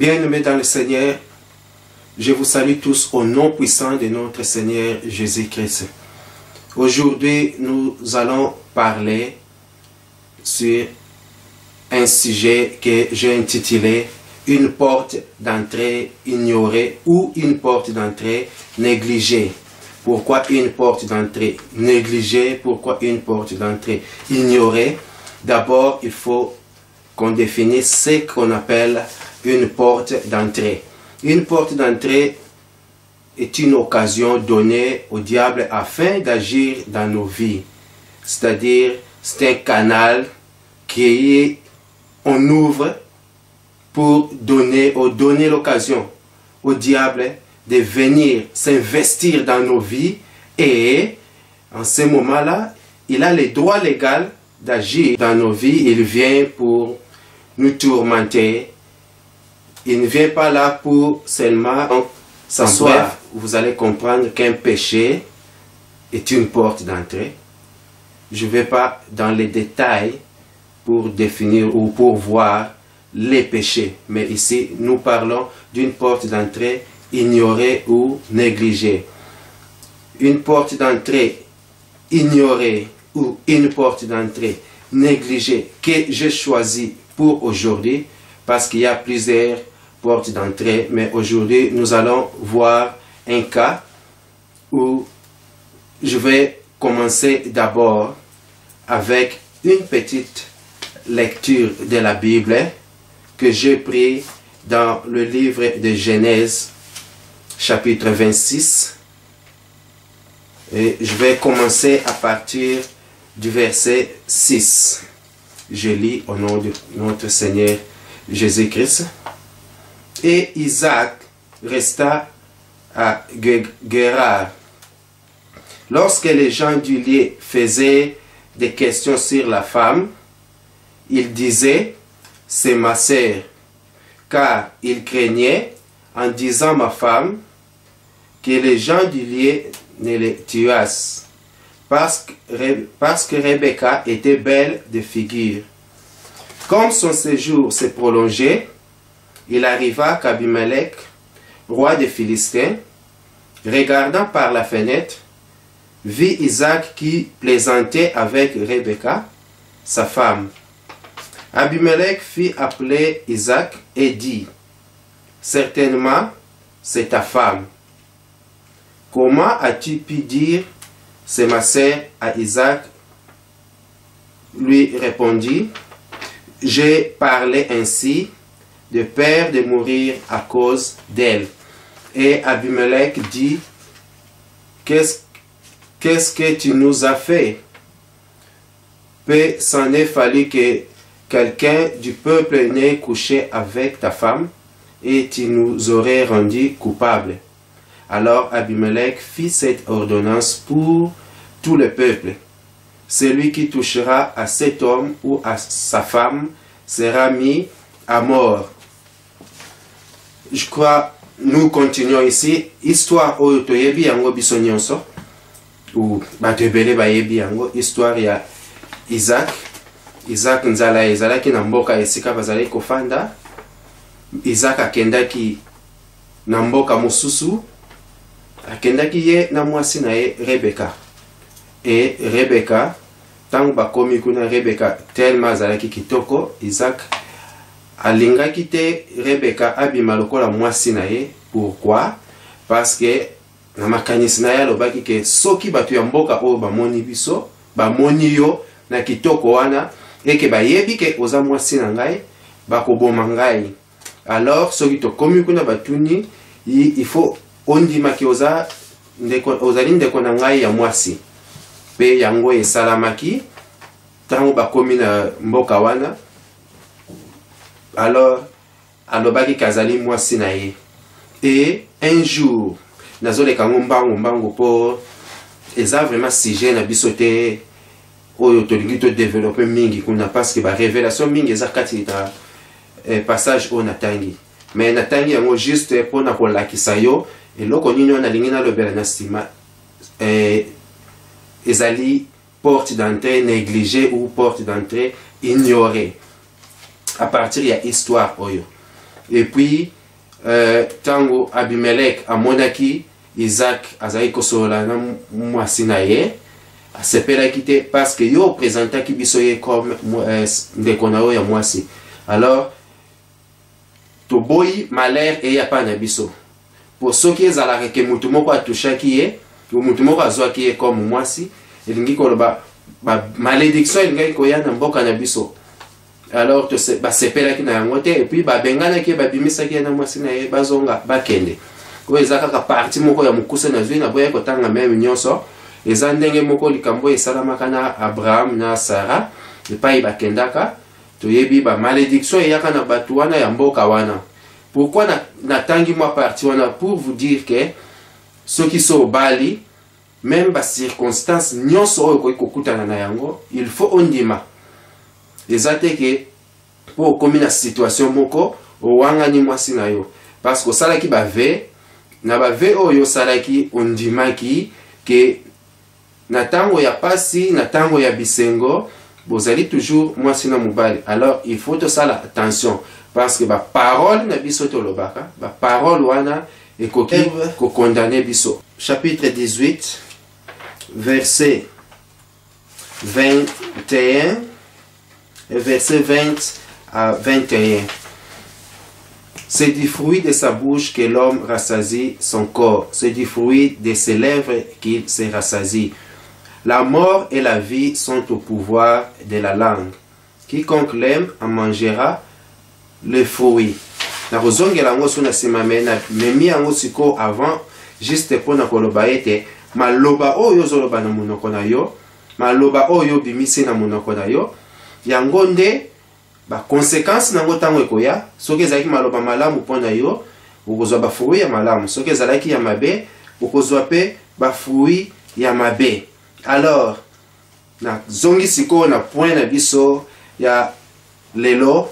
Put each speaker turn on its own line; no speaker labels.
Bien-aimés dans le Seigneur, je vous salue tous au nom puissant de notre Seigneur Jésus-Christ. Aujourd'hui, nous allons parler sur un sujet que j'ai intitulé « Une porte d'entrée ignorée » ou « Une porte d'entrée négligée ». Pourquoi une porte d'entrée négligée? Pourquoi une porte d'entrée ignorée? D'abord, il faut qu'on définisse ce qu'on appelle une porte d'entrée. Une porte d'entrée est une occasion donnée au diable afin d'agir dans nos vies. C'est-à-dire, c'est un canal qu'on ouvre pour donner l'occasion au diable de venir s'investir dans nos vies, et en ce moment-là, il a le droit légal d'agir dans nos vies. Il vient pour nous tourmenter. Il ne vient pas là pour seulement s'asseoir. Vous allez comprendre qu'un péché est une porte d'entrée. Je ne vais pas dans les détails pour définir ou pour voir les péchés. Mais ici, nous parlons d'une porte d'entrée ignorée ou négligée. Une porte d'entrée ignorée ou une porte d'entrée négligée que j'ai choisi pour aujourd'hui, parce qu'il y a plusieurs portes d'entrée, mais aujourd'hui nous allons voir un cas où je vais commencer d'abord avec une petite lecture de la Bible que j'ai pris dans le livre de Genèse chapitre 26, et je vais commencer à partir du verset 6. Je lis au nom de notre Seigneur Jésus-Christ. Et Isaac resta à Guérar. Lorsque les gens du lieu faisaient des questions sur la femme, il disait « C'est ma sœur », car il craignait, en disant « ma femme », que les gens du lieu ne les tuassent, parce que Rebecca était belle de figure. Comme son séjour s'est prolongé, il arriva qu'Abimelech, roi des Philistins, regardant par la fenêtre, vit Isaac qui plaisantait avec Rebecca, sa femme. Abimelech fit appeler Isaac et dit « Certainement, c'est ta femme. Comment as-tu pu dire « C'est ma sœur » à Isaac? Lui répondit « J'ai parlé ainsi de peur de mourir à cause d'elle. » Et Abimelech dit « Qu'est-ce que tu nous as fait? Peu s'en est fallu que quelqu'un du peuple n'ait couché avec ta femme, et tu nous aurais rendus coupables. » Alors Abimelech fit cette ordonnance pour tout le peuple. Celui qui touchera à cet homme ou à sa femme sera mis à mort. Je crois, nous continuons ici. Histoire oyo toyebi yango biso nyonso, ou batebele bayebi yango, histoire ya Isaac. Isaac nzala ezalaki na mboka esika bazali kofanda. Isaac akendaki na mboka mosusu, akendaki ye na mwasi na ye Rebecca. Et Rebecca, tango bakomi kuna, Rebecca tellement azalaki kitoko, Isaac alingaki te Rebecca abima lokola mwasi na ye. Pourquoi? Parce que na makanisi na ye alobaki ke soki batu ya mboka oyo bamoni biso, bamoni yo na kitoko wana, eke bayebi ke oza mwasi na ngai, bakoboma ngai. Alors soki tokomi kuna batuni, il faut ondima ki ozali ndeko na ngai ya mwasi. Pe yango esalamaki tango bakomi na mboka wana. Alors alobaki kazali mwasi na ye. Et un jour nazoleka mbango po eza vraiment sujet na biso te oyo tolingi to développer mingi kuna, parce que ba révélation mingi eza kati na passage o natangi. Mais natangi yango juste pona kolakisa yo eloko nini wana lingi nalobela na sima ezali porte d'entrée négligée ou porte d'entrée ignorée. À partir de l'histoire oyo. et puis tango Abimelech amonaki Isaac azali kosola na mwasi na ye asepelaki te parce que yo présentaki biso ye comme ndeko na yo ya mwasi. Alors toboyi malheur eya pa na biso pour soki ezalaka ke mutu moko atushaki ye ou mutu moko azwaki ye comme mwasi elingi koloba malédiction elingaki koya na mboka na biso. Alors basepelaki na yango te et puis babenganaki ye babimisaki ye na mwasi na ye bazonga bakende oyo eza kaka parti moko ya mokuse na zwi na boya kotanga meme nyonso eza ndenge moko likambo esalamaka na Abraham na Sarah epai bakendaka toyebi malédiction eyaka na bato wana ya mboka wana. Pourquoi natangi mwa parti wana pour vous dire que soki so obali même circonstance nyonso oyo koki kokutana na yango il faut ondima eza te ke po okomi na situation moko owangani mwasi na yo parce que osalaki bave na bave oyo osalaki ondimaki ke na tango ya pasi na tango ya bisengo bozali toujours mwasi na mobali. Alors il faut tosala attention parce que parole na biso tolobaka parole wana ekoki kokondamner biso. Chapitre 18 verset 21 et verset 20 à 21. C'est du fruit de sa bouche que l'homme rassasie son corps. C'est du fruit de ses lèvres qu'il se rassasie. La mort et la vie sont au pouvoir de la langue. Quiconque l'aime en mangera le fruit. Na kozongela ngo suna simamena memi yango siko avant juste pour na koloba ete maloba oyo zoloba na monoko na yo maloba oyo bimisi na monoko na yo yango nde ba conséquence nango tango ekoya soki ezalaki maloba malamu mpona yo okozwa ba fruit ya malamu soki ezalaki ya mabe okozwa pe ba fruit ya mabe. Alors na zongi siko na point na biso ya lelo